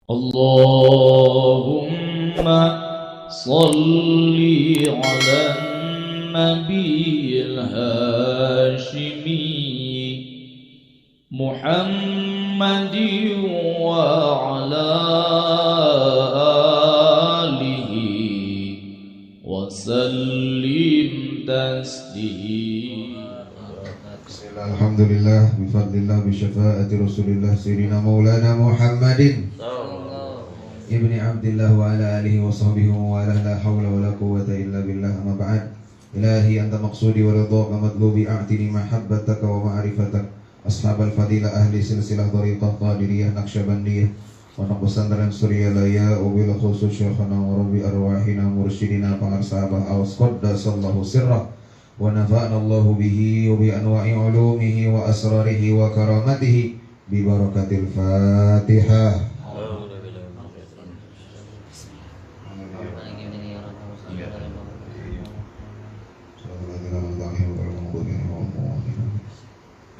اللهم صل على النبي الهاشمي محمد وعلى آله وسلم تسليما. Alhamdulillah bifadlillah bisyafaati Rasulillah Sayyidina Maulana Muhammadin Ibni Abdillah wa ala alihi wa sahbihi wa ala la hawla wa la quwwata illa billah amma ba'd. Ilahi anta maqsudi wa ridhaka matlubi a'tini mahabbataka wa ma'rifatak ashabal fadilah ahli silsilah dhariqah qadiriyah naqsyabandiyah wa naqsandran suryalaya wa bil khusus syekhana wa rabbi arwahina mursyidina pangarsabah awas qaddasallahu sirrah wa nafa'ana Allahu bihi wa bi anwa'i ulumihi wa asrarihi wa karamatihi bi barakatil Fatihah.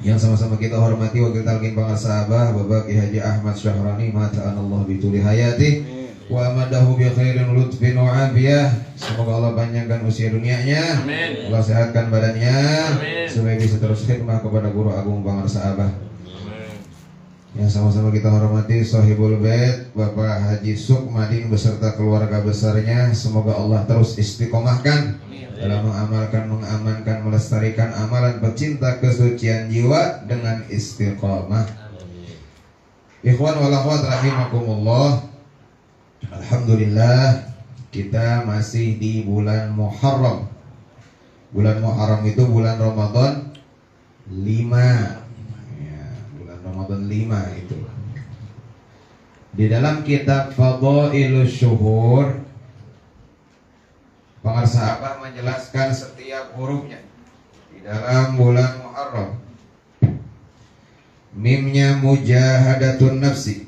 Yang sama-sama kita hormati wakil talqin pangasabah Bapak Ki Haji Ahmad Syahrani mata'anallah bituli hayati wa amadahu bi khairin lutfin wa afiyah. Semoga Allah panjangkan usia dunianya. Amin. Allah sehatkan badannya. Amin. Supaya bisa terus khidmah kepada guru agung pangasabah. Yang sama-sama kita hormati Sahibul Bait Bapak Haji Sukmadin beserta keluarga besarnya. Semoga Allah terus istiqomahkan dalam mengamalkan, mengamankan, melestarikan amalan pecinta kesucian jiwa dengan istiqomah. Ikhwan wal akhwat rahimakumullah. Alhamdulillah kita masih di bulan Muharram. Bulan Muharram itu bulan Ramadan 5. Ya, bulan Ramadan 5 itu. Di dalam kitab Fadhailus Syuhur Pengarsaabah menjelaskan setiap hurufnya di dalam bulan Muharram. Mimnya mujahadatun nafsi,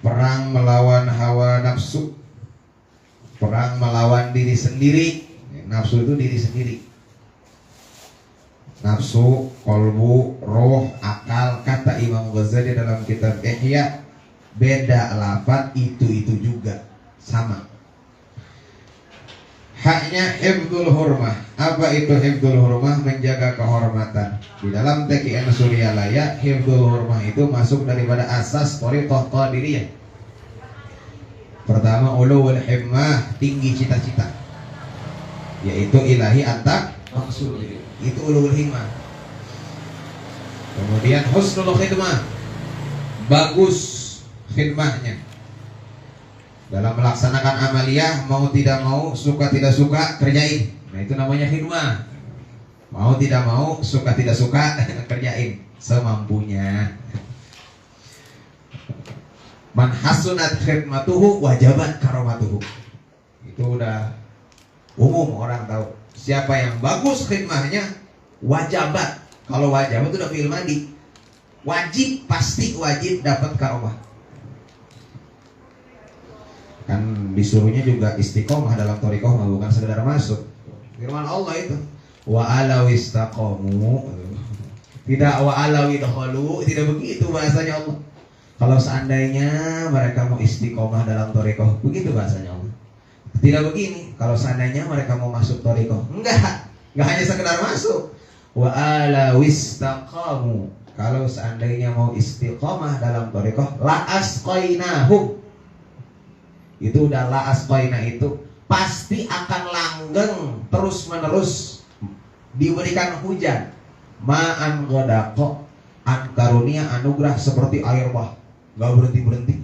perang melawan hawa nafsu, perang melawan diri sendiri. Nafsu itu diri sendiri. Nafsu, kolbu, roh, akal. Kata Imam Ghazali dalam kitab Ihya, beda lafaz itu juga sama. Haknya hifdzul hurmah. Apa itu hifdzul hurmah? Menjaga kehormatan. Di dalam TKN Suryalaya, hifdzul hurmah itu masuk daripada asas thariqah qadiriyah. Pertama, ulul himmah, tinggi cita-cita, yaitu ilahi anta maksud. Itu ulul himmah. Kemudian husnul khidmah, bagus khidmahnya. Dalam melaksanakan amaliyah, mau tidak mau, suka tidak suka, kerjain. Nah itu namanya khidmah. Mau tidak mau, suka tidak suka, kerjain semampunya. Man hasunat khidmatuhu wajabat karomatuhu. Itu udah umum, orang tahu. Siapa yang bagus khidmahnya, wajabat. Kalau wajabat itu udah fi'il madi. Wajib, pasti wajib dapat karomah. Kan disuruhnya juga istiqomah dalam thariqah, bukan sekedar masuk. Firman Allah itu wa alaw istaqamu, tidak wa alaw idkhalu, tidak begitu bahasanya Allah. Kalau seandainya mereka mau istiqomah dalam thariqah, begitu bahasanya Allah. Tidak begini, kalau seandainya mereka mau masuk thariqah. Enggak hanya sekedar masuk. Wa alaw istaqamu, kalau seandainya mau istiqomah dalam thariqah, la asqainahum. Itu udah la asqaina, itu pasti akan langgeng terus menerus diberikan hujan. Ma'an ghadaqo, an karunia anugerah seperti air bah, gak berhenti-berhenti.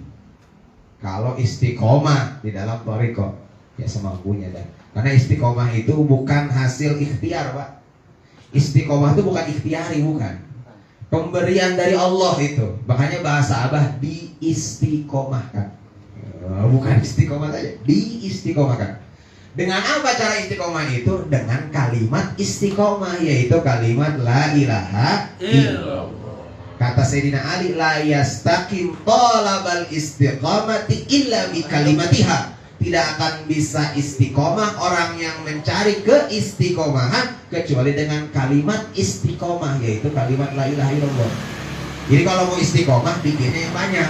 Kalau istiqomah di dalam thariqah, ya semampunya dah. Karena istiqomah itu bukan hasil ikhtiar, Pak. Istiqomah itu bukan ikhtiari, bukan. Pemberian dari Allah itu. Makanya bahasa Abah diistiqomahkan. Bukan istiqomah saja, diistiqomahkan. Dengan apa cara istiqomah itu? Dengan kalimat istiqomah, yaitu kalimat la ilaha illallah. Kata Sayyidina Ali, la yastaqim talabal istiqamati illa bi kalimatiha. Tidak akan bisa istiqomah orang yang mencari keistiqomahan kecuali dengan kalimat istiqomah, yaitu kalimat la ilaha illallah. Jadi kalau mau istiqomah bikinnya yang banyak.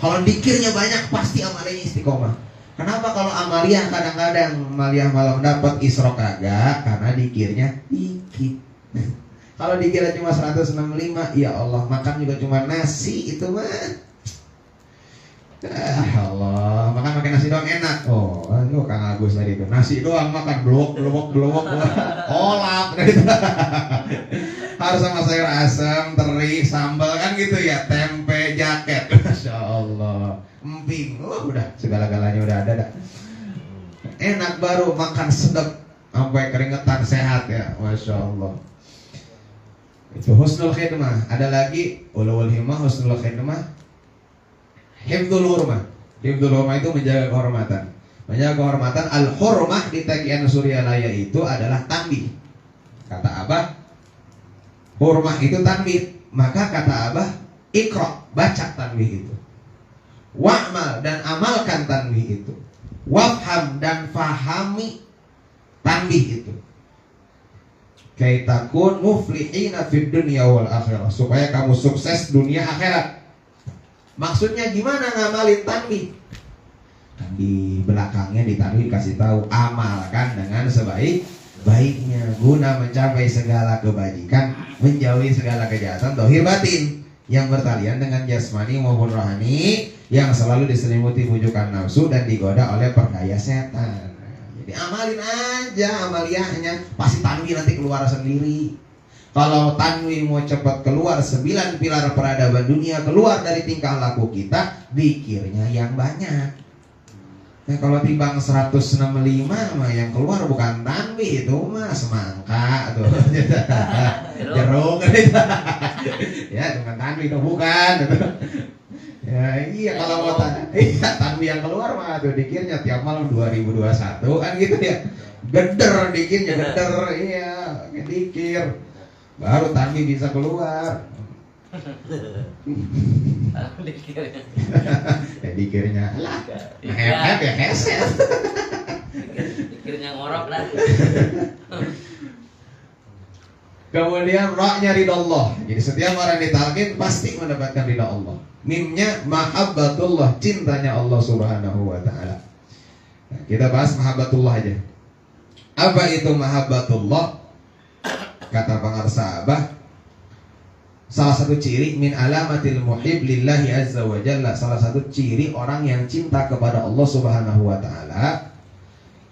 Kalau dikirnya banyak pasti amaliyahnya istiqomah. Kenapa kalau amaliyah kadang-kadang amaliyah malam dapat isrok kagak? Karena dikirnya dikit. Kalau dikira cuma 165, ya Allah, makan juga cuma nasi itu mah. Allah, makan pakai nasi doang enak. Oh, lu Kang Agus tadi itu nasi doang makan blok, olap gitu. Harus sama sayur asam, teri, sambal kan gitu ya, tempe, jaket. Masya Allah, emping, udah segala-galanya udah ada dah. Enak baru makan sedap sampai keringetan sehat ya, Masya Allah. Itu husnul khidmah. Ada lagi ulul himmah, husnul khidmah. Hifdzul hurmah. Hifdzul hurmah itu menjaga kehormatan. Menjaga kehormatan. Al-hurmah di Taqiyan Suryalaya itu adalah tanbih. Kata Abah, hurmah itu tanbih. Maka kata Abah, iqra, baca tanbih itu. Wa'mal, dan amalkan tanbih itu. Wafham, dan fahami tanbih itu. Kaitakun muflihina fid dunya wal akhirah, supaya kamu sukses dunia akhirat. Maksudnya gimana ngamalin tanbih? Kan di belakangnya di tanbih kasih tahu amalkan dengan sebaik-baiknya guna mencapai segala kebajikan, menjauhi segala kejahatan zahir batin yang bertalian dengan jasmani maupun rohani, yang selalu diselimuti bujukan nafsu dan digoda oleh perkaya setan. Jadi amalin aja amaliyahnya, pasti tanbih nanti keluar sendiri. Kalau tanwin mau cepat keluar 9 pilar peradaban dunia, keluar dari tingkah laku kita, zikirnya yang banyak. Nah kalau timbang 165 mah yang keluar bukan tanwin, itu mah semangka tuh. Jeruk ya dengan tanwin itu bukan. Ya iya kalau mau tanwin yang keluar mah tuh dikirnya tiap malam 2021 kan gitu ya. Geder dikirnya geder, iya dikir. Baru tanbih bisa keluar. Dikirnya lah hebat ya heset. Dikirnya ngorok lah. Kemudian ra-nya ridha Allah. Jadi setiap orang ditalqin pasti mendapatkan ridha Allah. Mimnya mahabbatullah, cintanya Allah Subhanahu wa taala. Nah, kita bahas mahabbatullah aja. Apa itu mahabbatullah? Kata pengarsa Abah, salah satu ciri min alamatil muhib lillahi azza wa jalla, salah satu ciri orang yang cinta kepada Allah Subhanahu wa taala,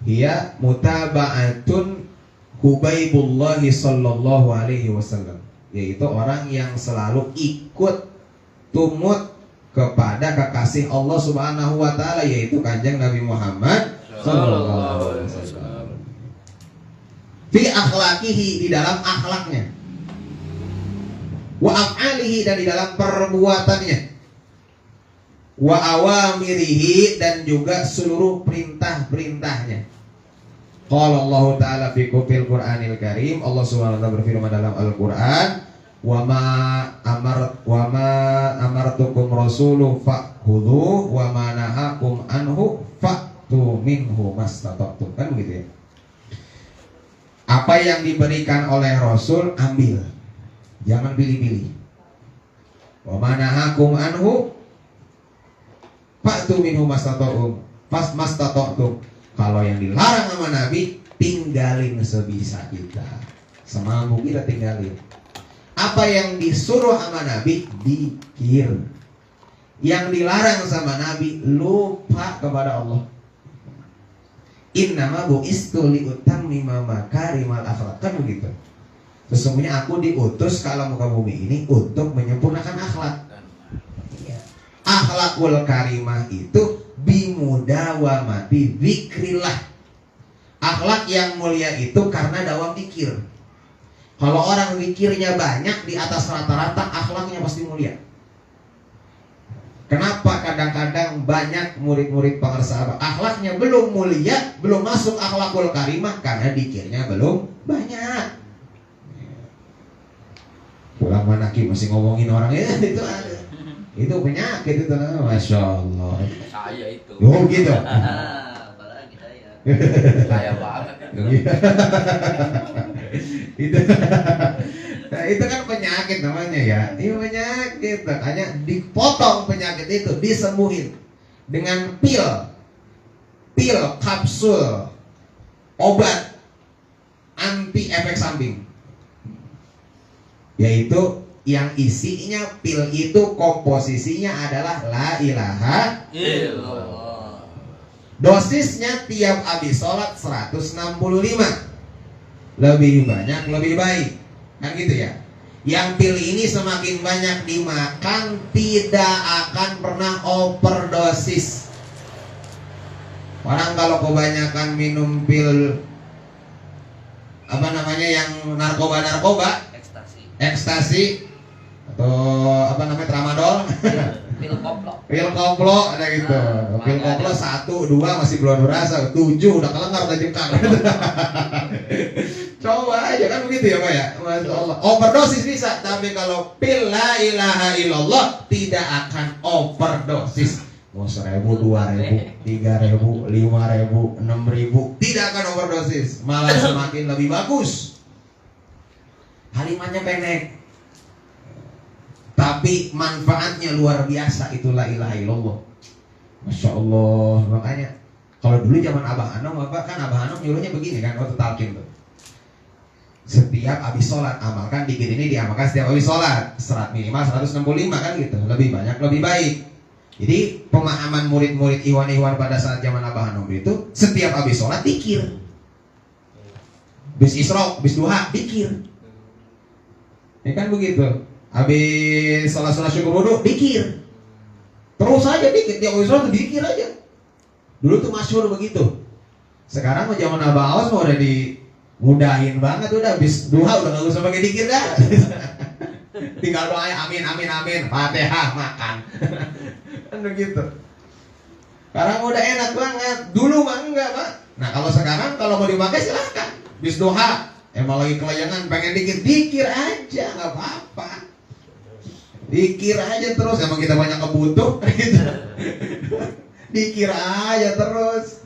hiya mutaba'atun Hubaibullah sallallahu alaihi wasallam, yaitu orang yang selalu ikut tumut kepada kekasih Allah Subhanahu wa taala, yaitu Kanjeng Nabi Muhammad sallallahu alaihi wasallam. Fi akhlaqihi, di dalam akhlaknya, wa af'alihi, dan di dalam perbuatannya, wa awamirihi, dan juga seluruh perintah-perintahnya. Qala Allah Ta'ala fi fil Qur'anil Karim, Allah Subhanahu wa taala berfirman dalam Al-Qur'an, wa ma amartukum rasulu fa'khudhu wa ma nahakum anhu fa'tu minhu mastata'tum. Kan begitu ya. Apa yang diberikan oleh Rasul ambil, jangan pilih-pilih. Wa manahakum anhu fa'tu minhu mastata'tum. Kalau yang dilarang sama Nabi, tinggalin sebisa kita, semampu kita tinggalin. Apa yang disuruh sama Nabi, dikir. Yang dilarang sama Nabi, lupa kepada Allah. Innama bu'istu liutammima makarimal akhlaq, kan begitu. Sesungguhnya aku diutus ke alam muka bumi ini untuk menyempurnakan akhlak. Akhlakul karimah itu bimudawamati dzikrillah. Akhlak yang mulia itu karena dawam zikir. Kalau orang zikirnya banyak di atas rata-rata, akhlaknya pasti mulia. Kenapa kadang-kadang banyak murid-murid pengarsa Abah akhlaknya belum mulia, belum masuk akhlakul karimah, karena dikirnya belum banyak. Pulang manaki masih ngomongin orang ya, itu ada. Itu penyakit itu, Masya Allah. Saya itu. Oh gitu. Apalagi saya. Saya banget. Itu Nah, itu kan penyakit namanya ya. Ini penyakit. Makanya dipotong penyakit itu, disembuhin dengan pil, kapsul, obat anti efek samping. Yaitu yang isinya pil itu komposisinya adalah la ilaha illallah. Dosisnya tiap habis sholat 165. Lebih banyak lebih baik, kan gitu ya. Yang pil ini semakin banyak dimakan tidak akan pernah overdosis. Orang kalau kebanyakan minum pil apa namanya yang narkoba ekstasi atau apa namanya tramadol, pil koplo ada gitu. Pil koplo 1, 2 masih belum berasa, 7 udah kelengar udah jengkar. Coba aja kan begitu ya Pak ya. Masya Allah. Overdosis bisa, tapi kalau pil la ilaha illallah tidak akan overdosis. Mau 1.000, 2.000, 3.000, 5.000, 6.000 tidak akan overdosis, malah semakin lebih bagus. Kalimatnya pendek, tapi manfaatnya luar biasa. Itulah ilaha illallah. Masya Allah. Makanya kalau dulu zaman Abah Anom, kan Abah Anom nyuruhnya begini kan waktu talqin tuh. Setiap habis sholat amalkan dikit ini diamalkan setiap habis sholat. Serat minimal 165 kan gitu. Lebih banyak lebih baik. Jadi pemahaman murid-murid Iwan pada saat zaman Abah Anom itu setiap habis sholat dikir. Bis Isra, bis Duha dikir. Ya kan begitu. Habis sholat syukur wudhu dikir. Terus aja dikir, tiap habis sholat dikir aja. Dulu tuh masyhur begitu. Sekarang mau zaman Abah Awas mau udah dimudahin banget, udah habis duha udah gak usah pakai dikir dah. Tinggal doanya amin amin amin, Fatihah makan. Kan begitu. Sekarang udah enak banget. Dulu mah enggak, Pak. Nah, kalau sekarang kalau mau dipakai silahkan. Habis duha emang lagi kelayangan pengen dikir aja, nggak apa-apa. Dikir aja terus, emang kita banyak kebutuh gitu. Dikir aja terus.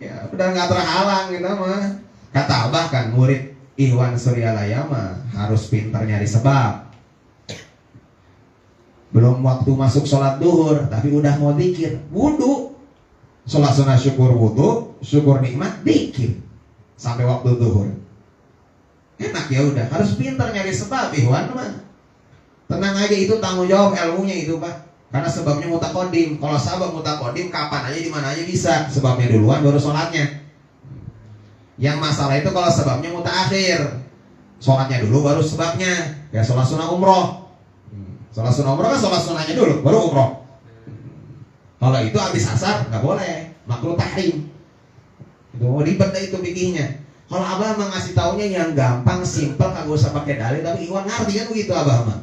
Ya udah nggak terhalang kita mah. Kata Abah kan murid Iwan Suryalaya mah harus pintar nyari sebab. Belum waktu masuk sholat duhur, tapi udah mau dikir, wudhu. Sholat sunnah syukur wudhu, syukur nikmat, dikir sampai waktu duhur. Enak ya udah, harus pintar nyari sebab Iwan mah. Tenang aja, itu tanggung jawab ilmunya itu Pak. Karena sebabnya mutakodim. Kalau sabab mutakodim kapan aja di mana aja bisa. Sebabnya duluan baru sholatnya. Yang masalah itu kalau sebabnya mutaakhir. Sholatnya dulu baru sebabnya. Ya sholat sunnah umroh. Sholat sunnah umroh kan sholat sunnahnya dulu baru umroh. Kalau itu habis asar nggak boleh, makruh tahrim. Itu ribet itu pikirnya. Kalau Abah mah ngasih taunya yang gampang, simpel, kagak usah pakai dalil. Tapi Iwan ngerti kan begitu Abah mah.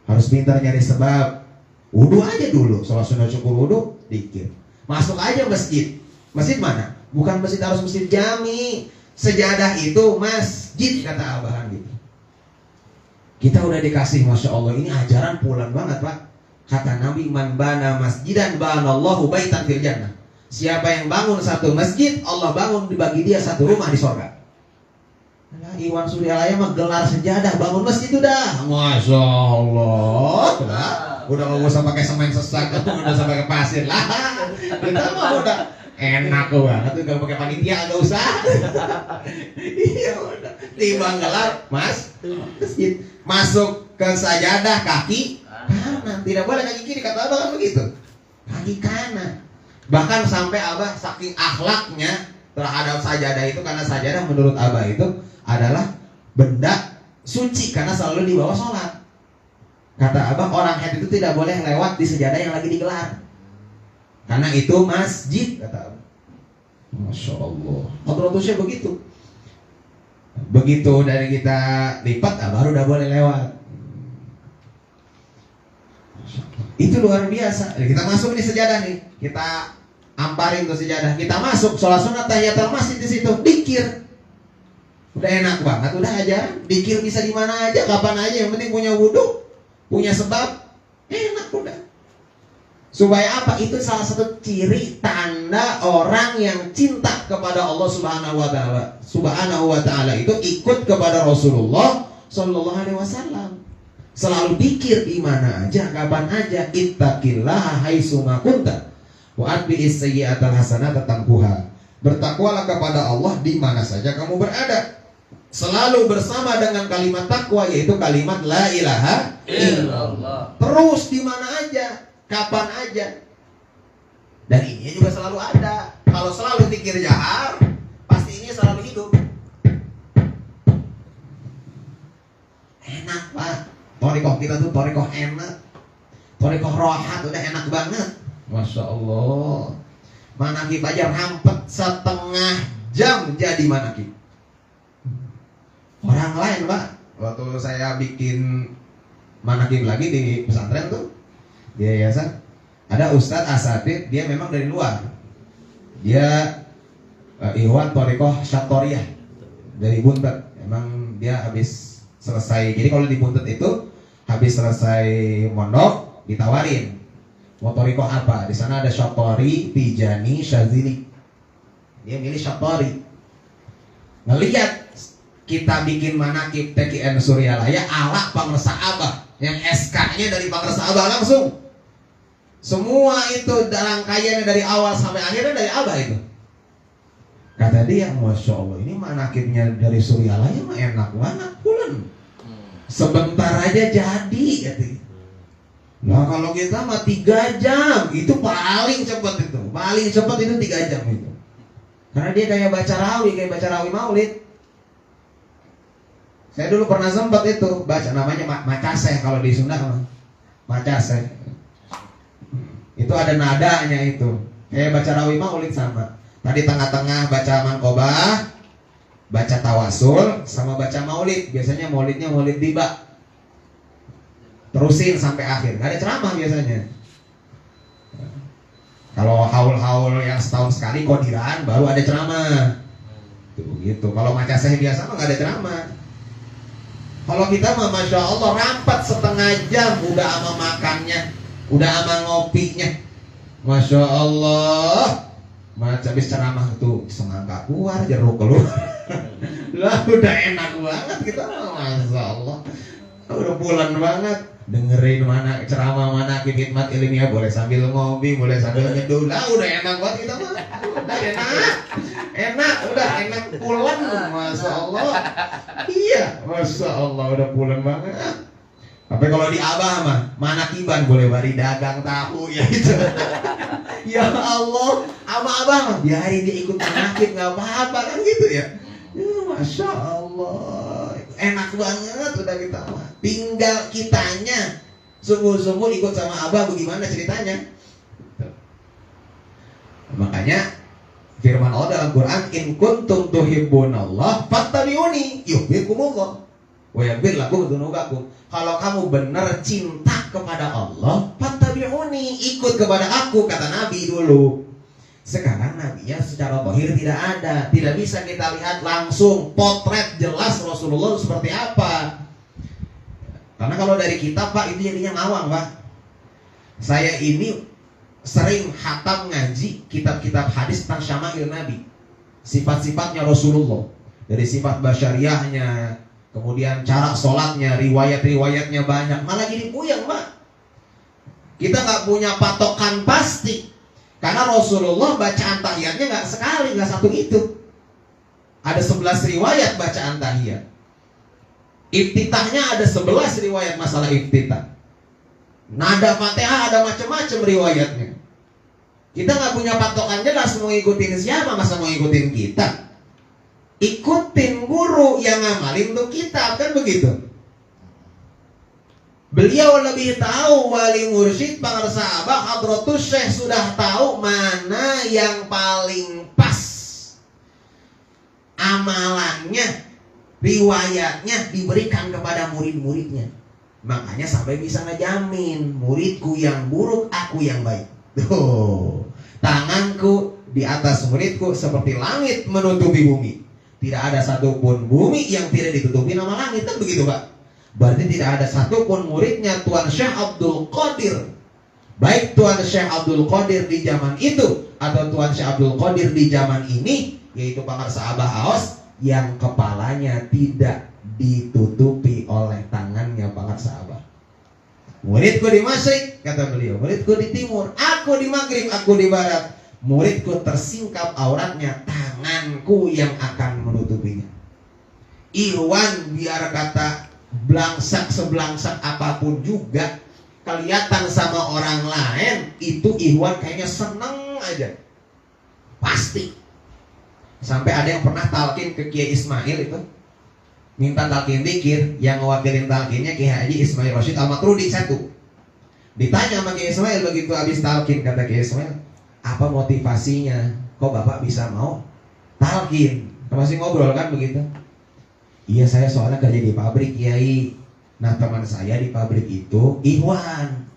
Harus pintar nyari sebab. Wudhu aja dulu, sholat sunnah syukur wudhu, dikir. Masuk aja masjid. Masjid mana? Bukan masjid harus masjid jami. Sejadah itu masjid kata Abah gitu. Kita udah dikasih, Masya Allah, ini ajaran pulang banget Pak. Kata Nabi, man bana masjidan banallahu baitan fil jannah. Siapa yang bangun satu masjid, Allah bangun dibagi dia satu rumah di sorga. Nah, Iwan Suryalaya mah gelar sejadah bangun masjid udah. Masya Allah. Udah gak usah pakai semen sesak, udah usah pakai pasir lah. Kita mah udah enak banget, gak pakai panitia, gak usah. Iya udah. Timbang gelar, Mas, masjid. Masuk ke sajadah kaki kanan, tidak boleh kaki kiri, kata Abah kan begitu. Kaki kanan. Bahkan sampai Abah saking akhlaknya terhadap sajadah itu, karena sajadah menurut Abah itu adalah benda suci karena selalu dibawa sholat. Kata Abah, orang haid itu tidak boleh lewat di sejadah yang lagi digelar, karena itu masjid, kata Abah. Masya Allah. Kontrotusnya begitu. Begitu dari kita lipat, baru udah boleh lewat. Itu luar biasa. Kita masuk nih sejadah nih, kita amparin tuh sejadah, kita masuk sholat sunat tahiyatul masjid di situ, dikir. Udah enak banget, udah aja. Dikir bisa di mana aja, kapan aja, yang penting punya wudhu, punya sebab, enak udah. Supaya apa? Itu salah satu ciri tanda orang yang cinta kepada Allah Subhanahu wa taala. Subhanahu wa taala itu ikut kepada Rasulullah Sallallahu Alaihi Wasallam. Selalu pikir di mana aja, kapan aja. Ittaqillaha haitsuma kunta wa atbi'is sayyi'atal hasanata tamhuha. Bertakwalah kepada Allah di mana saja kamu berada. Selalu bersama dengan kalimat takwa, yaitu kalimat la ilaha illallah. Terus di mana aja, kapan aja. Dan ini juga selalu ada. Kalau selalu zikir jahar, pasti ini selalu hidup. Enak Pak. Thariqah kita tuh thariqah enak. Thariqah rohat udah enak banget. Masya Allah. Manakib aja rampet setengah jam jadi manakib. Orang lain Pak, waktu saya bikin manakib lagi di pesantren tuh, di yayasan, ada Ustadz Asatid, dia memang dari luar. Dia Ikhwan Thariqah Syatoriyah dari Buntet. Emang dia habis selesai. Jadi kalau di Buntet itu habis selesai mondok ditawarin mau thariqah apa. Di sana ada Syatori, Tijani, Syazili. Dia milih Syatori. Ngelihat kita bikin manakib TKN Suryalaya ala Pangresa Abah, yang SK-nya dari Pangresa Abah langsung. Semua itu rangkaiannya dari awal sampai akhirnya dari Abah itu. Kata dia, Masya Allah, ini manakibnya dari Suryalaya mah enak banget, pulen. Sebentar aja jadi, gitu. Nah kalau kita mah 3 jam, itu paling cepat itu. Paling cepat itu 3 jam itu. Karena dia kayak baca rawi maulid. Saya dulu pernah sempat itu baca, namanya macaseh kalau di Sunda mah. Macaseh. Itu ada nadanya itu. Kayak baca rawi maulid sama. Tadi tengah-tengah baca manqobah, baca tawasul, sama baca maulid. Biasanya maulidnya maulid tiba. Terusin sampai akhir. Gak ada ceramah biasanya. Kalau haul-haul yang setahun sekali kodiran baru ada ceramah. Itu begitu. Kalau macaseh biasa mah gak ada ceramah. Kalau kita mah Masya Allah rapat setengah jam, udah ama makannya, udah ama ngopinya. Masya Allah. Habis ceramah tuh semangka keluar, jeruk keluar. Lah udah enak banget kita, Masya Allah. Udah bulan banget. Dengerin mana ceramah, mana khidmat ilmiah, boleh sambil ngopi, boleh sambil nyeduh. Lah udah enak banget kita mah. Udah enak pulen, Masya Allah. Iya, Masya Allah udah pulen banget. Tapi kalau di Abah mah manakiban boleh bari dagang tahu ya itu. Ya Allah, sama Abah mah biarin dia ikut manakib nggak apa-apa kan gitu ya. Ya Masya Allah, enak banget udah kita mah. Tinggal kitanya sungguh-sungguh ikut sama Abah bagaimana ceritanya. Makanya firman Allah dalam Quran, in kuntum tuhibbunallah fattabi'uni yuhibbukumullah wa yaghfir lakum dzunubakum. Kalau kamu benar cinta kepada Allah, fattabi'uni, ikut kepada aku, kata Nabi dulu. Sekarang nabinya secara zahir tidak ada. Tidak bisa kita lihat langsung potret jelas Rasulullah seperti apa. Karena kalau dari kitab Pak itu jadinya ngawang Pak. Saya ini sering khatam ngaji kitab-kitab hadis tentang syama'il Nabi, sifat-sifatnya Rasulullah, dari sifat basyariahnya, kemudian cara sholatnya, riwayat-riwayatnya banyak. Malah jadi puyeng Pak. Kita nggak punya patokan pasti. Karena Rasulullah bacaan tahiyatnya nggak sekali, nggak satu itu. Ada 11 riwayat bacaan tahiyat. Iftitahnya ada 11 riwayat masalah iftitah. Nada Fatihah ada macam-macam riwayatnya. Kita nggak punya patokan jelas mau ngikutin siapa, masa mau ngikutin kita. Ikutin guru yang ngamalin untuk kita, kan begitu. Beliau lebih tahu, wali mursyid Pangresa Abah Hadratus Syekh sudah tahu mana yang paling pas amalannya, riwayatnya diberikan kepada murid-muridnya. Makanya sampai bisa ngejamin, muridku yang buruk, aku yang baik. Tanganku di atas muridku seperti langit menutupi bumi. Tidak ada satupun bumi yang tidak ditutupi nama langit, kan begitu Pak? Berarti tidak ada satupun muridnya Tuan Syekh Abdul Qadir, baik Tuan Syekh Abdul Qadir di zaman itu atau Tuan Syekh Abdul Qadir di zaman ini, yaitu Pangresa Abah Aos, yang kepalanya tidak ditutupi oleh tangannya para sahabat. Muridku di Masyrik, kata beliau, muridku di timur, aku di Maghrib, aku di barat. Muridku tersingkap auratnya, tanganku yang akan menutupinya. Ikhwan biar kata belangsak sebelangsak apapun juga, kelihatan sama orang lain, itu Ikhwan kayaknya seneng aja. Pasti. Sampai ada yang pernah talqin ke Kiai Ismail itu, minta talqin zikir, yang ngewakilin talqinnya Kiai Haji Ismail Rashid Al-Matrudi satu. Ditanya sama Kiai Ismail begitu habis talqin, kata Kiai Ismail, apa motivasinya? Kok Bapak bisa mau talqin? Masih ngobrol kan begitu? Iya, saya soalnya kerja di pabrik, Kiai. Nah, teman saya di pabrik itu Ikhwan.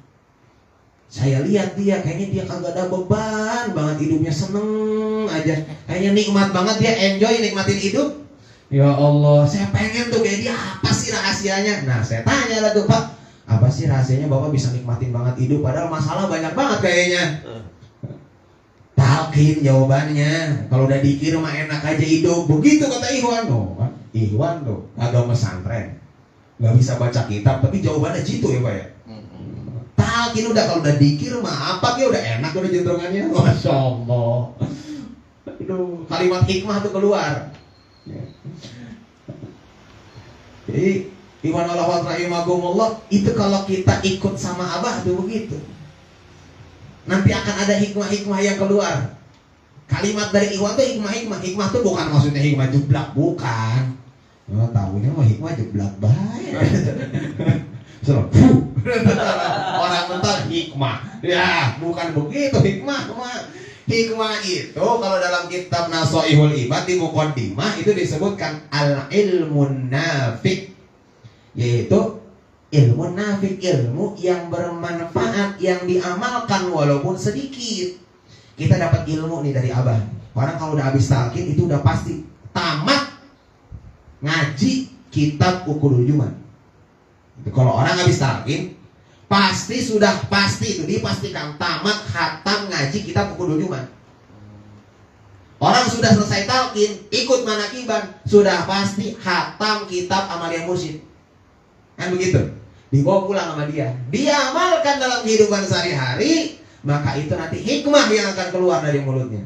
Saya lihat dia, kayaknya dia kagak ada beban banget, hidupnya seneng aja. Kayaknya nikmat banget, dia enjoy nikmatin hidup. Ya Allah, saya pengen tuh kayak dia. Apa sih rahasianya? Nah, saya tanya lah tuh, Pak, apa sih rahasianya Bapak bisa nikmatin banget hidup? Padahal masalah banyak banget kayaknya. Talqin jawabannya. Kalau udah dikir mah enak aja hidup. Begitu kata Ikhwan. Oh, kan? Ikhwan tuh agama pesantren, nggak bisa baca kitab, tapi jawabannya gitu ya Pak ya. Talqin udah, kalau udah dikir mah apa ya udah enak udah jentrongannya. Masya Allah. Itu kalimat hikmah tuh keluar. Jadi Ikhwan Allah rahimahumullah, itu kalau kita ikut sama Abah tuh begitu. Nanti akan ada hikmah-hikmah yang keluar. Kalimat dari Ikhwan tuh hikmah-hikmah. Hikmah tuh bukan maksudnya hikmah jublak, bukan. Oh, tahunya mah hikmah jublak baik. Orang mental hikmah. Ya, bukan begitu hikmah. Hikmah itu kalau dalam kitab Nasoihul Ibad di Muqaddimah itu disebutkan al-ilmun nafiq, yaitu ilmu nafiq, ilmu yang bermanfaat, yang diamalkan walaupun sedikit. Kita dapat ilmu nih dari Abah. Orang kalau udah habis talqin itu udah pasti tamat ngaji kitab Uqudul Juman. Kalau orang habis talqin pasti itu dipastikan tamat khatam ngaji kitab Uqudul Juman. Orang sudah selesai talqin, ikut manakiban, sudah pasti khatam kitab Amaliyah Mursyid. Kan begitu? Dibawa pulang sama dia, diamalkan dalam kehidupan sehari-hari, maka itu nanti hikmah yang akan keluar dari mulutnya.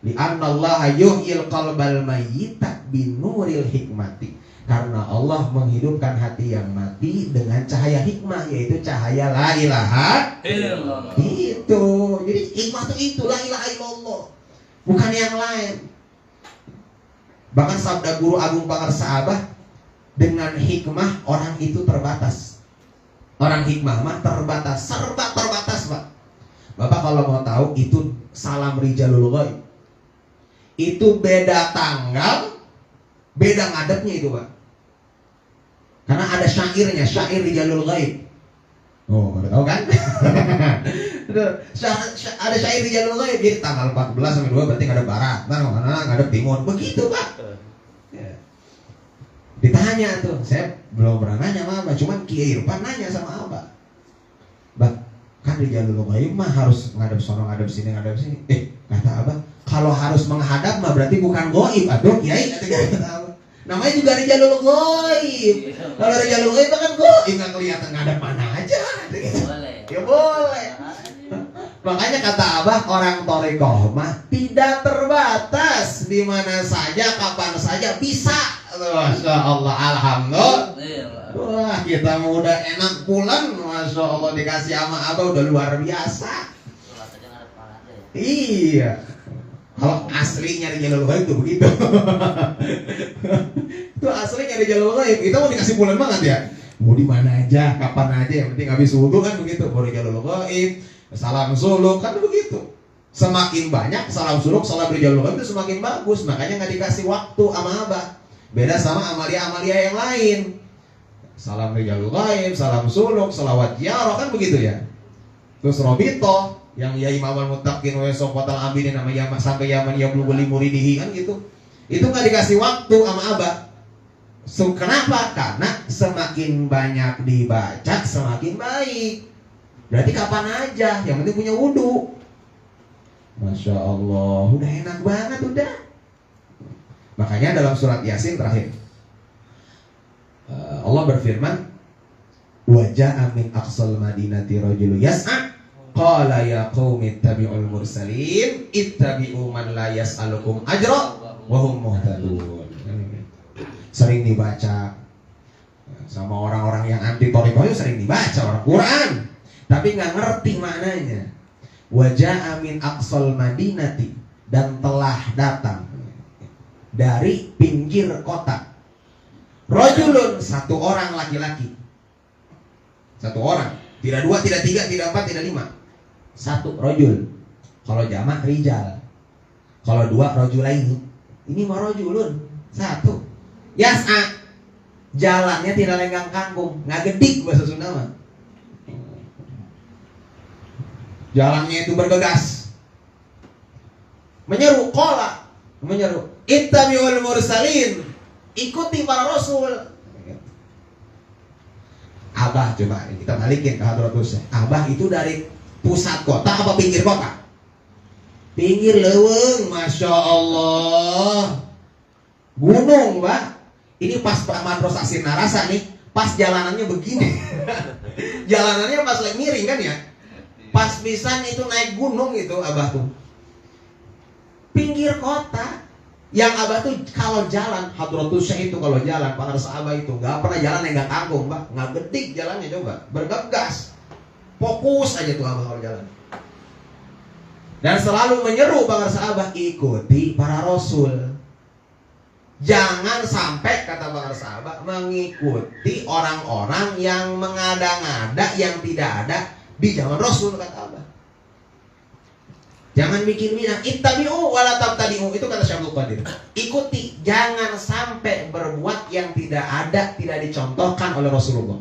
Li'annallaha yuhyil qalbal mayyita binuril hikmati. Karena Allah menghidupkan hati yang mati dengan cahaya hikmah, yaitu cahaya la ilaha illallah. Itu. Jadi hikmah itu la ilaha illallah, bukan yang lain. Bahkan sabda guru agung Pangarsa Abah, dengan hikmah orang itu terbatas. Orang hikmah mah terbatas, serba terbatas, Pak. Bapak kalau mau tahu itu salam rijalul ghaib. Itu beda tanggal, beda ngadepnya itu, Pak. Karena ada syairnya, syair rijalul ghaib. Oh, udah tahu kan? Ada syair rijalul ghaib. Jadi tanggal 14 sampai 2 berarti ngadep barat, ngadep timur. Begitu, Pak. Ditanya tuh, saya belum pernah nanya sama Abah, cuman Kiai Irfan nanya sama Abah, Bah, kan di jalur ghaib mah harus ngadep sono, ngadep sini. Kata Abah, kalau harus menghadap mah berarti bukan ghaib, aduh Kiai, kata Abah. Namanya juga di jalur ghaib. Kalau di jalur ghaib kan ghaib, nggak kelihatan ngadep mana aja. Ya boleh. Makanya kata Abah, orang thariqah mah tidak terbatas, di mana saja, kapan saja bisa. Masya Allah, alhamdulillah. Wah, kita mau udah enak pulang, Masya Allah, dikasih sama Abah udah luar biasa. Iya. Kalau aslinya di jalur ghaib itu begitu. Itu aslinya di jalur ghaib. Kita mau dikasih pulang banget ya. Mau di mana aja, kapan aja, yang penting habis wudu kan begitu. Baru jalur ghaib, salam suluk kan begitu. Semakin banyak salam suluk, salam di jalur ghaib itu semakin bagus. Makanya nggak dikasih waktu sama Abah. Beda sama amalia-amalia yang lain. Salam rijalul ghaib, salam suluk, salawat ziarah kan begitu ya. Terus robito yang ya imamal muttaqin wa sofatal abidin nama Yaman sampai Yaman ya belum beli muridihi kan gitu. Itu nggak dikasih waktu sama Abah. So, kenapa? Karena semakin banyak dibaca semakin baik. Berarti kapan aja, yang penting punya wudu. Masya Allah, udah enak banget udah. Makanya dalam surat Yasin terakhir, Allah berfirman, wa ja'a min aqsal madinati rajulun yas'a qala ya qaumi ittabi'ul mursalin ittabi'u man la yas'alukum ajra wa hum muhtadun. Sering dibaca sama orang-orang yang anti thariqah, sering dibaca orang Quran tapi nggak ngerti maknanya. Wa ja'a min aqsal madinati, dan telah datang dari pinggir kota, rajulun, satu orang laki-laki. Satu orang, tidak dua, tidak tiga, tidak empat, tidak lima. Satu rajul. Kalau jamak rijal. Kalau dua rajulaini. Ini mah rajulun, satu. Yas'a, jalannya tidak lenggang kangkung, ngagedik bahasa Sunda mah. Jalannya itu bergegas. Menyeru, qala, menyeru, ittabi'ul mursalin, ikuti para rasul. Abah, coba kita balikin ke Hadratus. Abah itu dari pusat kota apa pinggir kota? Pinggir leuweung, masya Allah. Gunung, Pak. Ini pas Madrasah Sinarasa nih, pas jalanannya begini. Jalanannya pas lagi miring kan ya? Pas pisan itu naik gunung itu Abah tuh. Pinggir kota. Yang Abah tuh kalau jalan, Hadratus Syekh itu kalau jalan, para sahabat itu nggak pernah jalan yang nggak tanggung, Pak. Nggak gedik jalannya, coba. Bergegas. Fokus aja tuh Abah kalau jalan. Dan selalu menyeru para sahabat, ikuti para rasul. Jangan sampai, kata para sahabat, mengikuti orang-orang yang mengada-ngada, yang tidak ada di zaman Rasul, kata Abah. Jangan bikin-bikin, ittabi'u wala tabtadi'u, itu kata Syekh Abdul Qadir. Ikuti, jangan sampai berbuat yang tidak ada, tidak dicontohkan oleh Rasulullah.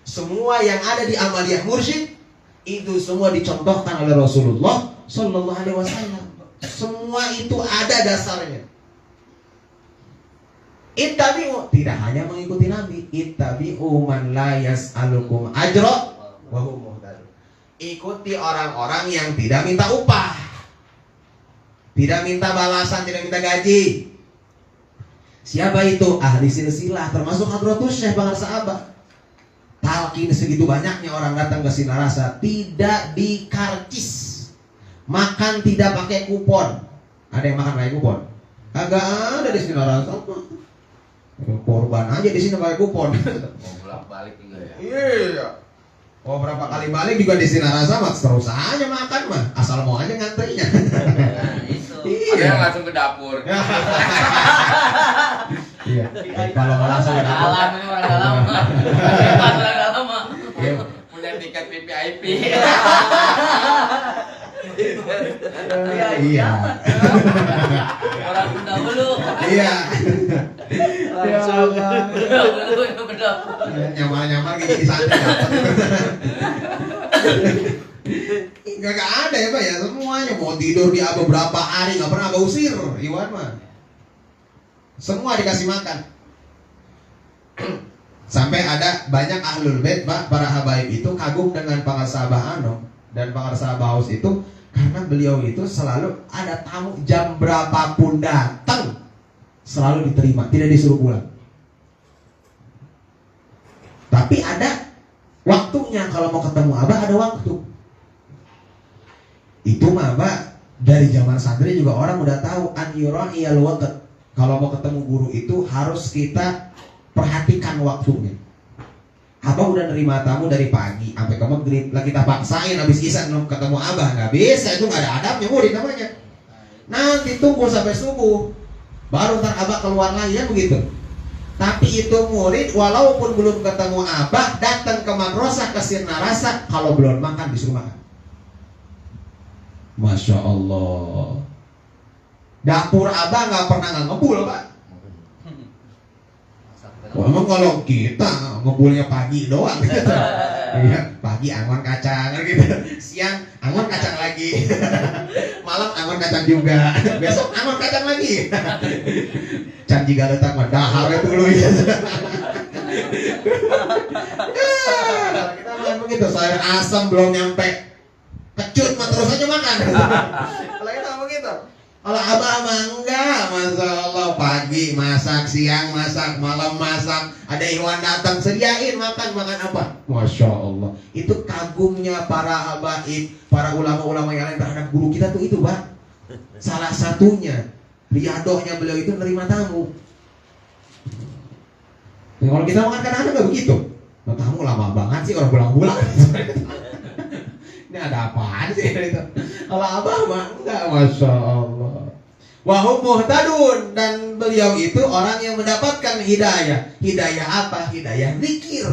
Semua yang ada di Amaliyah Mursyid itu semua dicontohkan oleh Rasulullah Sallallahu Alaihi Wasallam. Semua itu ada dasarnya. Ittabi'u, tidak hanya mengikuti Nabi. Ittabi'u man la yas'alukum ajra wa hum muhtadun. Ikuti orang-orang yang tidak minta upah, tidak minta balasan, tidak minta gaji. Siapa itu? Ahli silsilah, termasuk Hadratus Syekh, para sahabat. Talqin segitu banyaknya orang datang ke Sinarasa, tidak dikarcis. Makan tidak pakai kupon. Ada yang makan pakai kupon? Kagak ada di Sinarasa. Korban aja di sini pakai kupon. Mau bolak-balik juga ya. Iya. Oh, berapa kali balik juga di Sinarasa mah terus aja makan mah, asal mau aja ngantrinya. Nah, itu. Iya. Ada yang langsung ke dapur. Iya. Kalau mau langsung ke dapur. Dalam ini orang dalam. Orang dalam mah. Iya. Punya tiket VVIP. Iya. Orang dahulu. Iya. Langsung dahulu yang ke dapur. Nyamar-nyamar gitu di sana. Gak ada ya Pak ya, semuanya mau tidur di beberapa hari nggak pernah Abah usir Iwan mah. Semua dikasih makan. Sampai ada banyak ahlul bait Pak, para habaib itu kagum dengan Pangarsabah Anom dan Pangarsabah Haus itu karena beliau itu selalu ada tamu jam berapapun datang selalu diterima, tidak disuruh pulang. Tapi ada waktunya, kalau mau ketemu Abah ada waktu. Itu mah Abah dari zaman santri juga orang udah tahu an yura'iyal waqt. Kalau mau ketemu guru itu harus kita perhatikan waktunya. Abah udah nerima tamu dari pagi sampai ke maghrib, lah kita paksain habis isya ketemu Abah, nggak bisa, itu nggak ada adabnya murid namanya. Nanti tunggu sampai subuh, baru ntar Abah keluar lagi, ya begitu. Tapi itu murid walaupun belum ketemu Abah, datang ke madrasah ke Sinarasa, kalau belum makan disuruh makan. Masya Allah. Dapur Abah nggak pernah nggak ngebul Pak. Wah, emang kalau kita ngebulnya pagi doang gitu. Iya, pagi angon kacang gitu. Siang angon kacang lagi. Malam angon kacang juga. Besok angon kacang lagi. Can jiga letak mah dahar itu dulu ya. Kalau kita makan begitu, sayur asam belum nyampe kecut mah terus aja makan. Kalau kita begitu. Kalau abah mah enggak, masya Allah, pagi masak, siang masak, malam masak, ada hewan datang sediain makan apa? Masya Allah, itu kagumnya para habaib, para ulama-ulama yang lain terhadap guru kita tuh itu, Pak. Salah satunya riadohnya beliau itu menerima tamu. Nah, kalau kita makan kadang-kadang nggak begitu. Nah, tamu lama banget sih orang pulang-pulang. Ini ada apaan sih? Kalau abah mah enggak, masya Allah. Wahum muhtadun, dan beliau itu orang yang mendapatkan hidayah. Hidayah apa? Hidayah zikir.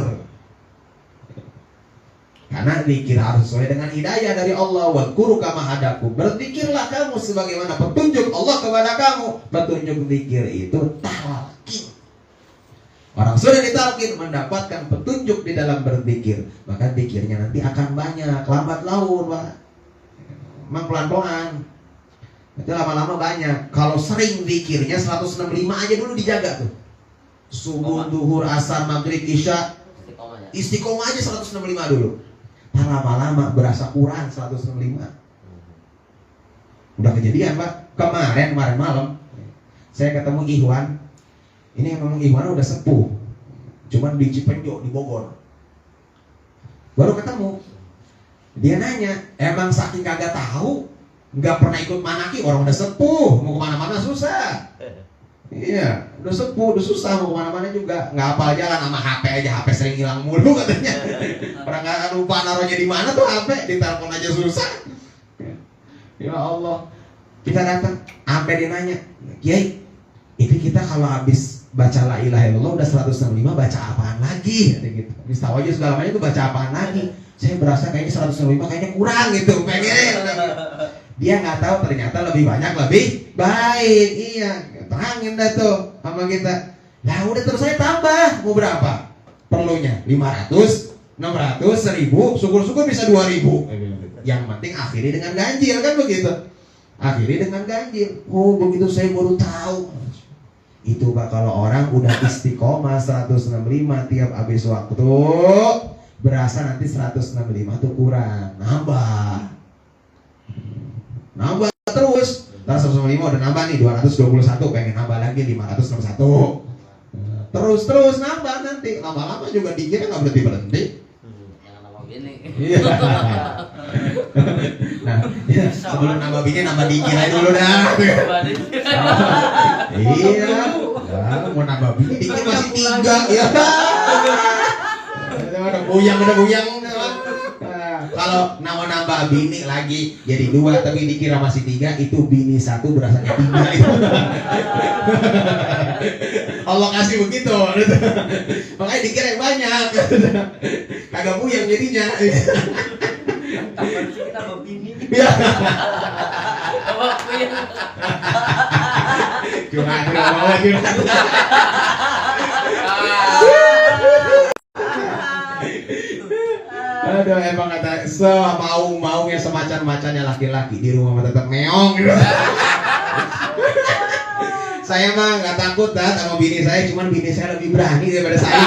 Karena zikir harus sesuai dengan hidayah dari Allah. Wadhkuru kama hadakum. Berzikirlah kamu sebagaimana petunjuk Allah kepada kamu. Petunjuk zikir itu talqin. Orang sudah ditalqin mendapatkan petunjuk di dalam berzikir, maka zikirnya nanti akan banyak, lambat laun, Pak. Memang pelan-pelan. Itu lama-lama banyak. Kalau sering zikirnya 165 aja dulu dijaga tuh. Subuh, duhur, asar, maghrib, isya. Istiqomah aja 165 dulu. Lama-lama berasa kurang 165. Udah kejadian, Pak. Kemarin malam saya ketemu Ikhwan. Ini memang Ikhwan udah sepuh, cuman di Cipenjo, di Bogor. Baru ketemu. Dia nanya, emang saking kagak tahu, nggak pernah ikut manaki, orang udah sepuh, mau kemana-mana susah. Iya, udah sepuh, udah susah mau kemana-mana juga, nggak hafal jalan, sama HP aja, HP sering hilang mulu katanya. Orang nggak lupa naruhnya di mana tuh HP, ditelepon aja susah. Ya Allah, kita datang, sampai dia nanya, Kiai, itu kita kalau habis baca la ilaha illallah udah 165, baca apaan lagi? Gitu. Habis tahu aja segala macam itu baca apaan lagi? Saya berasa kayaknya 165 kayaknya kurang gitu, pengen. Dia nggak tahu ternyata lebih banyak lebih baik. Iya, terangin dah tuh sama kita. Lah udah terus saya tambah, mau berapa? Perlunya 500, 600, 1000, syukur-syukur bisa 2000. Yang penting akhiri dengan ganjil, kan begitu. Akhiri dengan ganjil. Oh begitu saya baru tahu. Itu Pak, kalau orang udah istiqomah 165 tiap habis waktu, berasa nanti 165 tuh kurang, nambah terus. Ntar 165 udah nambah nih 221, pengen nambah lagi 561. Terus nambah nanti, lama-lama juga dikira nggak berhenti. Jangan nambah gini. Iya. Nah, ya, sebelum nambah bini nambah dikir aja dulu dah. Iya. Ya, mau nambah bini dikir masih 3 ya. Udah buyang. Kalau mau nambah bini lagi jadi 2 tapi dikira masih 3, itu bini 1 berasanya 3 itu. Allah kasih begitu. Makanya dikira yang banyak. Kagak buyang jadinya. Kapan sih kita mau bini? Iya. Curhat. Aduh, emang kata semaunya semacam-macamnya laki-laki di rumah tetap meong gitu. Saya mah nggak takut dah sama bini saya, cuman bini saya lebih berani daripada saya.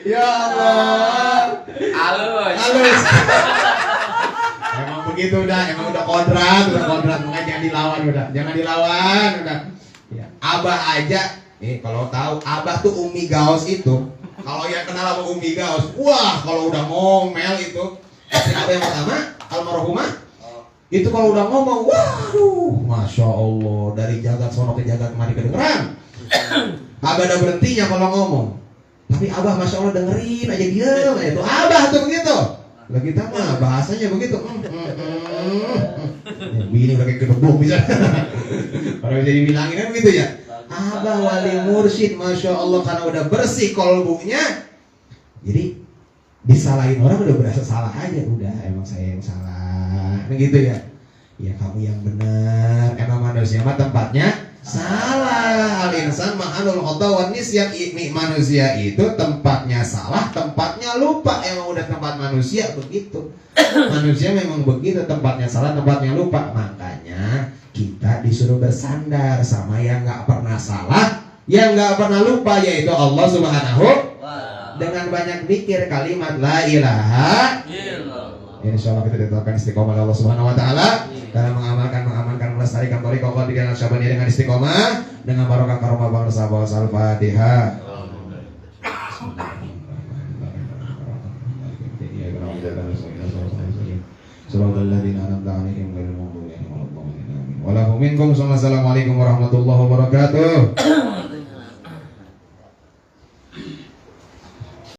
Ya Allah. Halus. Emang begitu emang udah kodrat, makanya jangan dilawan udah. Ya, Abah aja, kalau tahu Abah tuh Umi Gaus itu, kalau yang kenal sama Umi Gaus, wah kalau udah ngomel itu, istri Abah yang pertama, almarhumah, itu kalau udah ngomong, waduh, masya Allah, dari jagat sono ke jagat mari kedengeran. Abah ada berhentinya kalau ngomong. Tapi Abah masya Allah dengerin aja diam aja tuh. Abah tuh begitu. Lah kita mah bahasanya begitu. Bini udah kayak gedebuk bisa. Kalau bisa dibilangin kan begitu ya. Abah wali mursyid masya Allah karena udah bersih kolbunya. Jadi disalahin orang udah berasa salah aja. Udah emang saya yang salah. Begitu ya. Ya kamu yang benar. Emang manusia mah tempatnya salah. Al-insan ma'anul khata wan nisyan. Manusia itu tempatnya salah, tempatnya lupa. Emang udah tempat manusia begitu. Manusia memang begitu, tempatnya salah, tempatnya lupa. Makanya kita disuruh bersandar sama yang nggak pernah salah, yang nggak pernah lupa, yaitu Allah Subhanahu. Dengan banyak zikir kalimat la ilaha illallah. Insya Allah kita ditetapkan istiqomah oleh Allah Subhanahu Wa Taala karena mengamalkan, melestarikan thariqah Qadiriyah Naqsyabandiyah dengan istiqomah, dengan barokah karomah bangsa bangsa Al-Fatihah. Assalamualaikum warahmatullahi wabarakatuh.